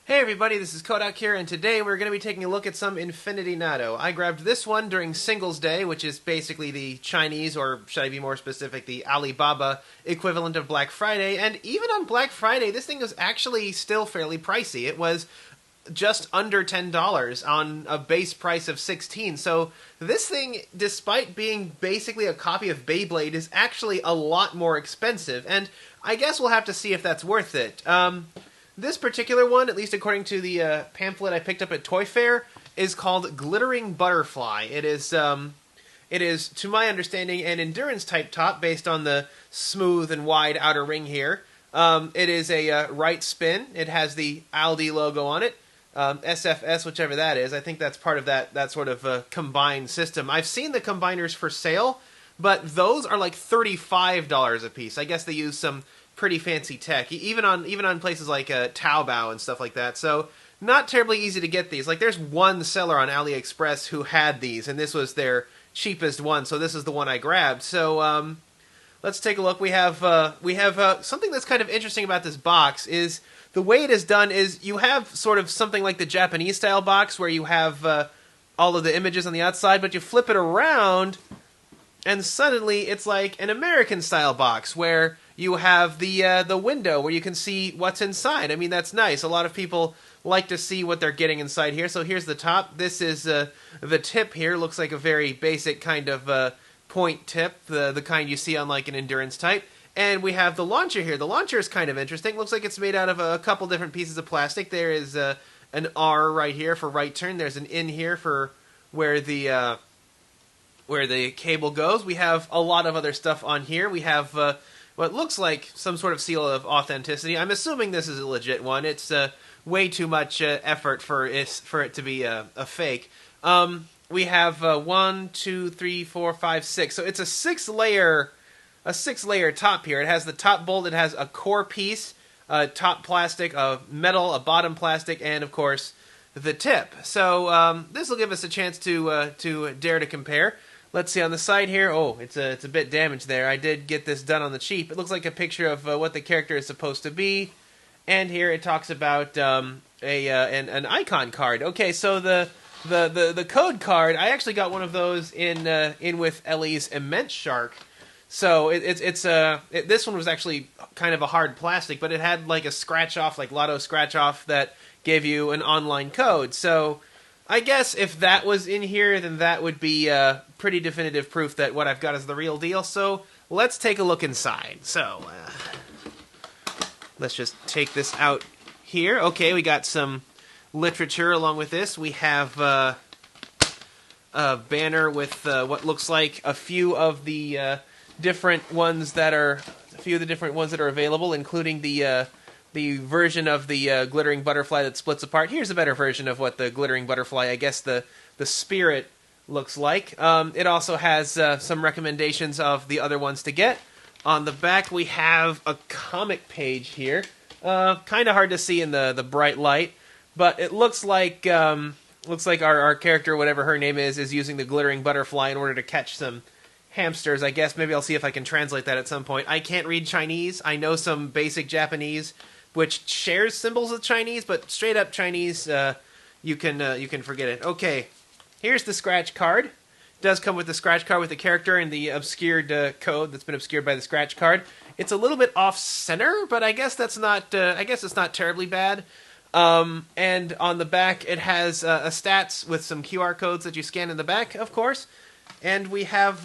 Hey everybody, this is Kohdok here, and today we're going to be taking a look at some Infinity Nado. I grabbed this one during Singles Day, which is basically the Chinese, or should I be more specific, the Alibaba equivalent of Black Friday, and even on Black Friday, this thing was actually still fairly pricey. It was just under $10 on a base price of $16, so this thing, despite being basically a copy of Beyblade, is actually a lot more expensive, and I guess we'll have to see if that's worth it. This particular one, at least according to the pamphlet I picked up at Toy Fair, is called Glittering Butterfly. It is, to my understanding, an endurance-type top based on the smooth and wide outer ring here. It is a right spin. It has the Aldi logo on it. SFS, whichever that is. I think that's part of that sort of combined system. I've seen the combiners for sale, but those are like $35 a piece. I guess they use some pretty fancy tech, even on places like Taobao and stuff like that. So not terribly easy to get these. Like there's one seller on AliExpress who had these, and this was their cheapest one. So this is the one I grabbed. So let's take a look. We have something that's kind of interesting about this box is the way it is done. Is you have sort of something like the Japanese style box where you have all of the images on the outside, but you flip it around, and suddenly it's like an American style box where you have the window where you can see what's inside. I mean, that's nice. A lot of people like to see what they're getting inside here. So here's the top. This is the tip here. Looks like a very basic kind of point tip, the kind you see on like an endurance type. And we have the launcher here. The launcher is kind of interesting. Looks like it's made out of a couple different pieces of plastic. There is an R right here for right turn. There's an in here for where the cable goes. We have a lot of other stuff on here. We have what looks like some sort of seal of authenticity. I'm assuming this is a legit one. It's way too much effort for it to be a fake. We have 1, 2, 3, 4, 5, 6. So it's a six layer top here. It has the top bolt. It has a core piece, top plastic, a metal, a bottom plastic, and of course the tip. So this will give us a chance to dare to compare. Let's see on the side here. Oh, it's a bit damaged there. I did get this done on the cheap. It looks like a picture of what the character is supposed to be. And here it talks about an icon card. Okay, so the code card, I actually got one of those in with Ellie's Immense Shark. So this one was actually kind of a hard plastic, but it had like a scratch off, like Lotto scratch off that gave you an online code. So I guess if that was in here, then that would be pretty definitive proof that what I've got is the real deal. So let's take a look inside. So let's just take this out here. Okay, we got some literature along with this. We have a banner with what looks like a few of the different ones that are available, including the version of the glittering butterfly that splits apart. Here's a better version of what the glittering butterfly, I guess the spirit, looks like. It also has some recommendations of the other ones to get. On the back we have a comic page here. Kind of hard to see in the bright light, but it looks like our character, whatever her name is using the glittering butterfly in order to catch some hamsters. I guess maybe I'll see if I can translate that at some point. I can't read Chinese. I know some basic Japanese, which shares symbols with Chinese, but straight up Chinese, you can forget it. Okay, here's the scratch card. It does come with the scratch card with the character and the obscured code that's been obscured by the scratch card. It's a little bit off center, but I guess that's not. I guess it's not terribly bad. And on the back, it has a stats with some QR codes that you scan in the back, of course. And we have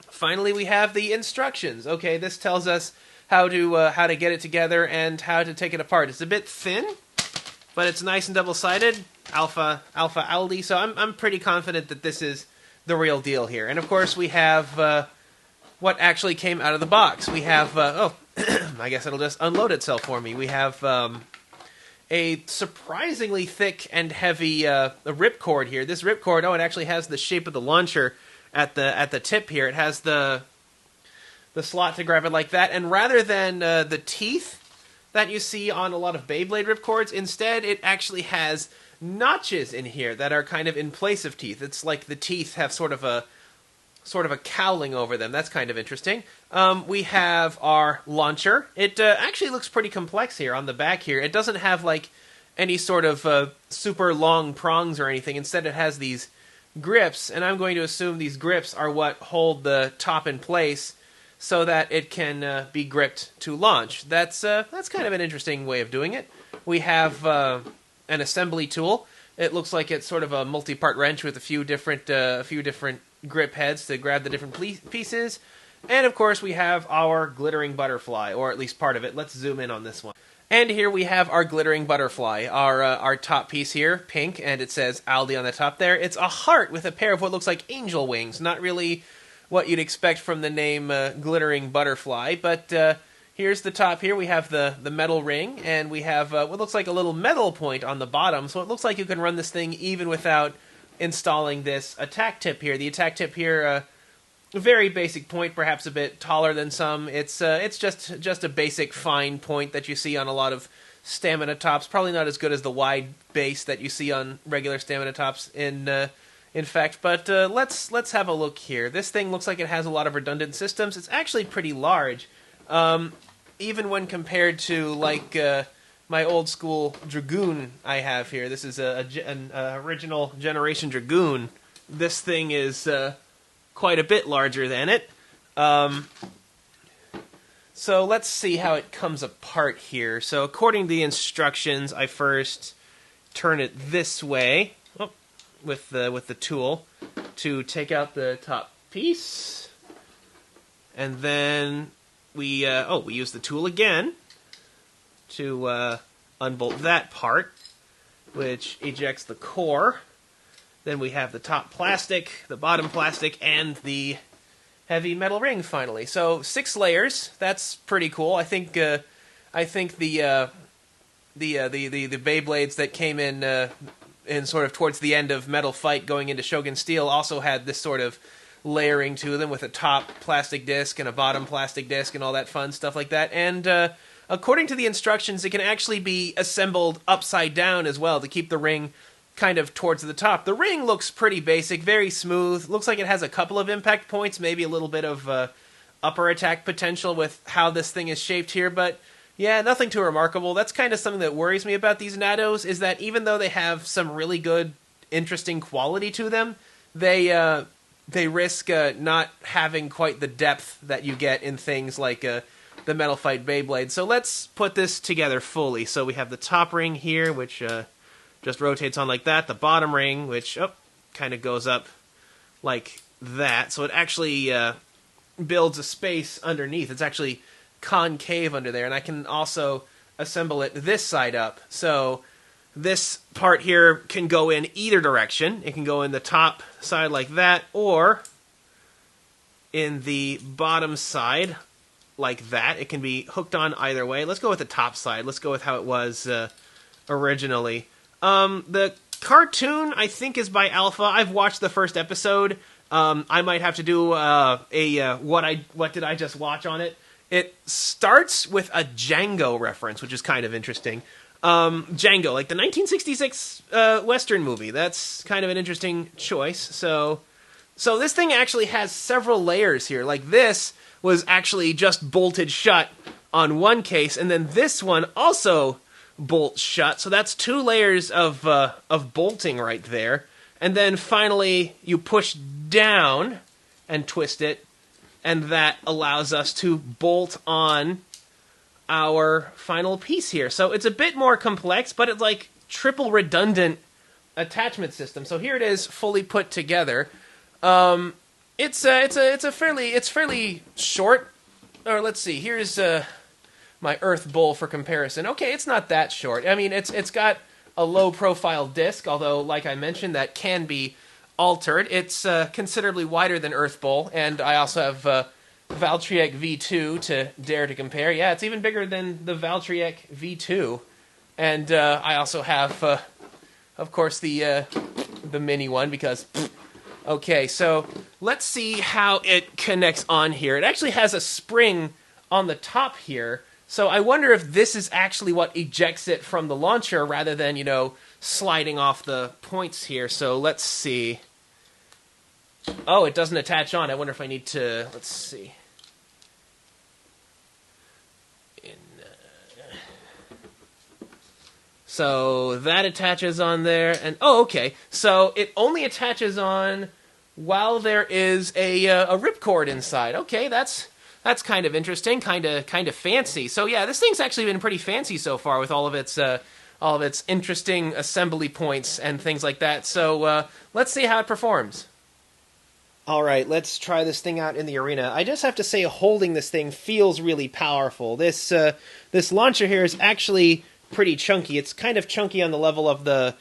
finally we have the instructions. Okay, this tells us how to get it together and how to take it apart. It's a bit thin, but it's nice and double-sided, alpha Aldi. So I'm pretty confident that this is the real deal here. And of course we have what actually came out of the box. We have I guess it'll just unload itself for me. We have a surprisingly thick and heavy ripcord here. This ripcord, it actually has the shape of the launcher at the tip here. It has the slot to grab it like that, and rather than the teeth that you see on a lot of Beyblade ripcords, instead it actually has notches in here that are kind of in place of teeth. It's like the teeth have sort of sort of a cowling over them. That's kind of interesting. We have our launcher. It actually looks pretty complex here on the back here. It doesn't have like any sort of super long prongs or anything. Instead, it has these grips, and I'm going to assume these grips are what hold the top in place so that it can be gripped to launch. That's kind of an interesting way of doing it. We have an assembly tool. It looks like it's sort of a multi-part wrench with a few different grip heads to grab the different pieces. And of course, we have our glittering butterfly, or at least part of it. Let's zoom in on this one. And here we have our glittering butterfly, our top piece here, pink, and it says Aldi on the top there. It's a heart with a pair of what looks like angel wings. Not really what you'd expect from the name glittering butterfly, but here's the top here. We have the metal ring, and we have what looks like a little metal point on the bottom, so it looks like you can run this thing even without installing this attack tip here. The attack tip here, very basic point, perhaps a bit taller than some. It's just a basic fine point that you see on a lot of stamina tops. Probably not as good as the wide base that you see on regular stamina tops in fact. But let's have a look here. This thing looks like it has a lot of redundant systems. It's actually pretty large, even when compared to like my old school Dragoon I have here. This is an original generation Dragoon. This thing is quite a bit larger than it. So let's see how it comes apart here. So according to the instructions, I first turn it this way with the tool to take out the top piece, and then we use the tool again to unbolt that part, which ejects the core. Then we have the top plastic, the bottom plastic, and the heavy metal ring finally. So 6 layers. That's pretty cool. I think the Beyblades that came in sort of towards the end of Metal Fight going into Shogun Steel also had this sort of layering to them with a top plastic disc and a bottom plastic disc and all that fun stuff like that. And according to the instructions, it can actually be assembled upside down as well to keep the ring kind of towards the top. The ring looks pretty basic, very smooth. Looks like it has a couple of impact points, maybe a little bit of upper attack potential with how this thing is shaped here, but yeah, nothing too remarkable. That's kind of something that worries me about these Nados, is that even though they have some really good, interesting quality to them, they risk not having quite the depth that you get in things like the Metal Fight Beyblade. So let's put this together fully. So we have the top ring here, which just rotates on like that. The bottom ring, which kind of goes up like that. So it actually builds a space underneath. It's actually concave under there. And I can also assemble it this side up. So this part here can go in either direction. It can go in the top side like that, or in the bottom side like that. It can be hooked on either way. Let's go with the top side. Let's go with how it was originally. The cartoon, I think, is by Alpha. I've watched the first episode. I might have to do what did I just watch on it. It starts with a Django reference, which is kind of interesting. Django, like the 1966 Western movie. That's kind of an interesting choice. So this thing actually has several layers here. Like this was actually just bolted shut on one case, and then this one also bolts shut. So that's 2 layers of bolting right there. And then finally you push down and twist it, and that allows us to bolt on our final piece here. So it's a bit more complex, but it's like triple redundant attachment system. So here it is, fully put together. It's fairly short. Or let's see. Here's my Earth Bowl for comparison. Okay, it's not that short. I mean, it's got a low profile disc, although like I mentioned, that can be altered. It's considerably wider than Earth Bowl, and I also have Valtryek V2 to dare to compare. Yeah, it's even bigger than the Valtryek V2. And I also have, of course, the mini one, because... Okay, so let's see how it connects on here. It actually has a spring on the top here, so I wonder if this is actually what ejects it from the launcher rather than, sliding off the points here. So let's see. Oh, it doesn't attach on. I wonder if I need to... Let's see. So that attaches on there, and oh, okay. So it only attaches on while there is a ripcord inside. Okay, that's kind of interesting, kind of fancy. So yeah, this thing's actually been pretty fancy so far with all of its interesting assembly points and things like that. So let's see how it performs. All right, let's try this thing out in the arena. I just have to say, holding this thing feels really powerful. This launcher here is actually pretty chunky. It's kind of chunky on the level of the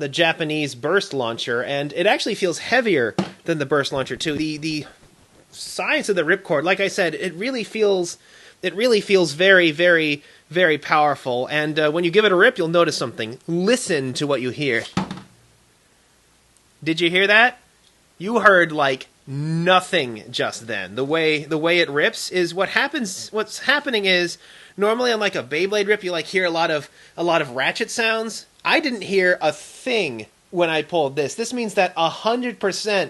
Japanese burst launcher, and it actually feels heavier than the burst launcher too. The size of the ripcord, like I said, it really feels very, very, very powerful. And when you give it a rip, you'll notice something. Listen to what you hear. Did you hear that? You heard like nothing just then. The way it rips is what happens. What's happening is, normally on like a Beyblade rip, you like hear a lot of ratchet sounds. I didn't hear a thing when I pulled this. This means that 100%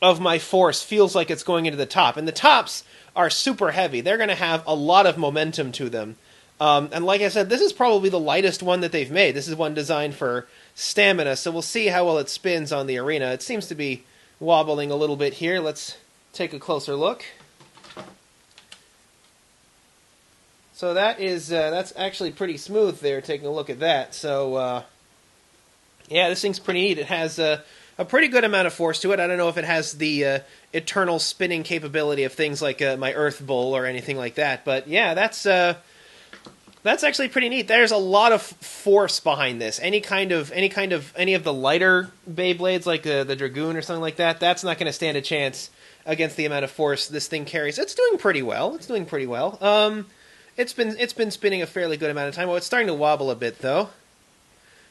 of my force feels like it's going into the top, and the tops are super heavy. They're going to have a lot of momentum to them. And like I said, this is probably the lightest one that they've made. This is one designed for stamina, so we'll see how well it spins on the arena. It seems to be wobbling a little bit here. Let's take a closer look. So that's actually pretty smooth there, taking a look at that. So, yeah, this thing's pretty neat. It has a pretty good amount of force to it. I don't know if it has the eternal spinning capability of things like my Earth Bull or anything like that. But, yeah, that's actually pretty neat. There's a lot of force behind this. Any of the lighter Beyblades, like the Dragoon or something like that, that's not going to stand a chance against the amount of force this thing carries. It's doing pretty well. It's been spinning a fairly good amount of time. Well, it's starting to wobble a bit, though.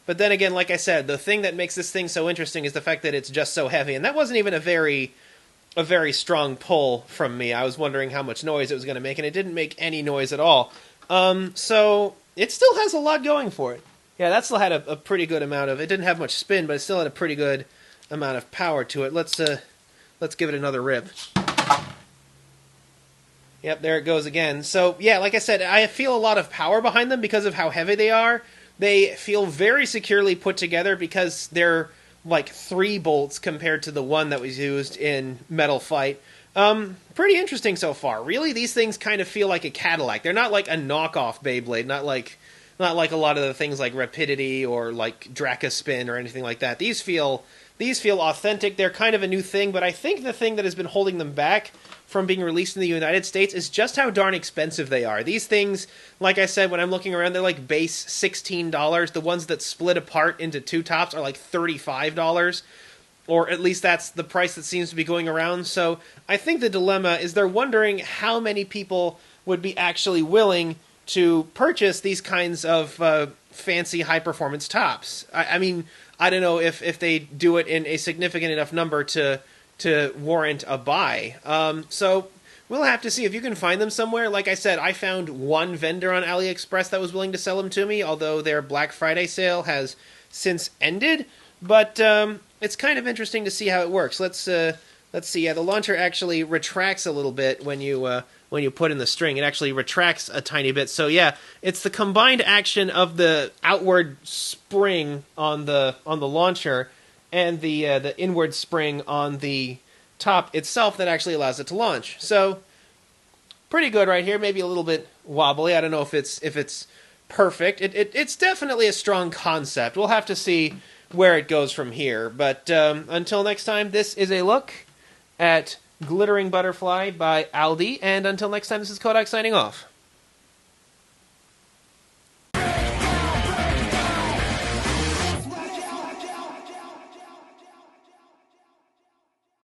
But then again, like I said, the thing that makes this thing so interesting is the fact that it's just so heavy. And that wasn't even a very strong pull from me. I was wondering how much noise it was going to make, and it didn't make any noise at all. So it still has a lot going for it. Yeah, that still had a pretty good amount of... It didn't have much spin, but it still had a pretty good amount of power to it. Let's give it another rip. Yep, there it goes again. So, yeah, like I said, I feel a lot of power behind them because of how heavy they are. They feel very securely put together because they're like 3 bolts compared to the one that was used in Metal Fight. Pretty interesting so far. Really, these things kind of feel like a Cadillac. They're not like a knockoff Beyblade, not like a lot of the things like Rapidity or like Dracaspin or anything like that. These feel authentic. They're kind of a new thing, but I think the thing that has been holding them back from being released in the United States is just how darn expensive they are. These things, like I said, when I'm looking around, they're like base $16. The ones that split apart into 2 tops are like $35. Or at least that's the price that seems to be going around. So I think the dilemma is they're wondering how many people would be actually willing to purchase these kinds of fancy high-performance tops. I mean, I don't know if they do it in a significant enough number to warrant a buy. So we'll have to see if you can find them somewhere. Like I said, I found one vendor on AliExpress that was willing to sell them to me, although their Black Friday sale has since ended. But it's kind of interesting to see how it works. Let's see. Yeah, the launcher actually retracts a little bit when you put in the string. It actually retracts a tiny bit. So yeah, it's the combined action of the outward spring on the launcher and the inward spring on the top itself that actually allows it to launch. So pretty good right here. Maybe a little bit wobbly. I don't know if it's perfect. It's definitely a strong concept. We'll have to see where it goes from here. But until next time, this is a look at Glittering Butterfly by Aldi, and until next time, this is Kohdok signing off.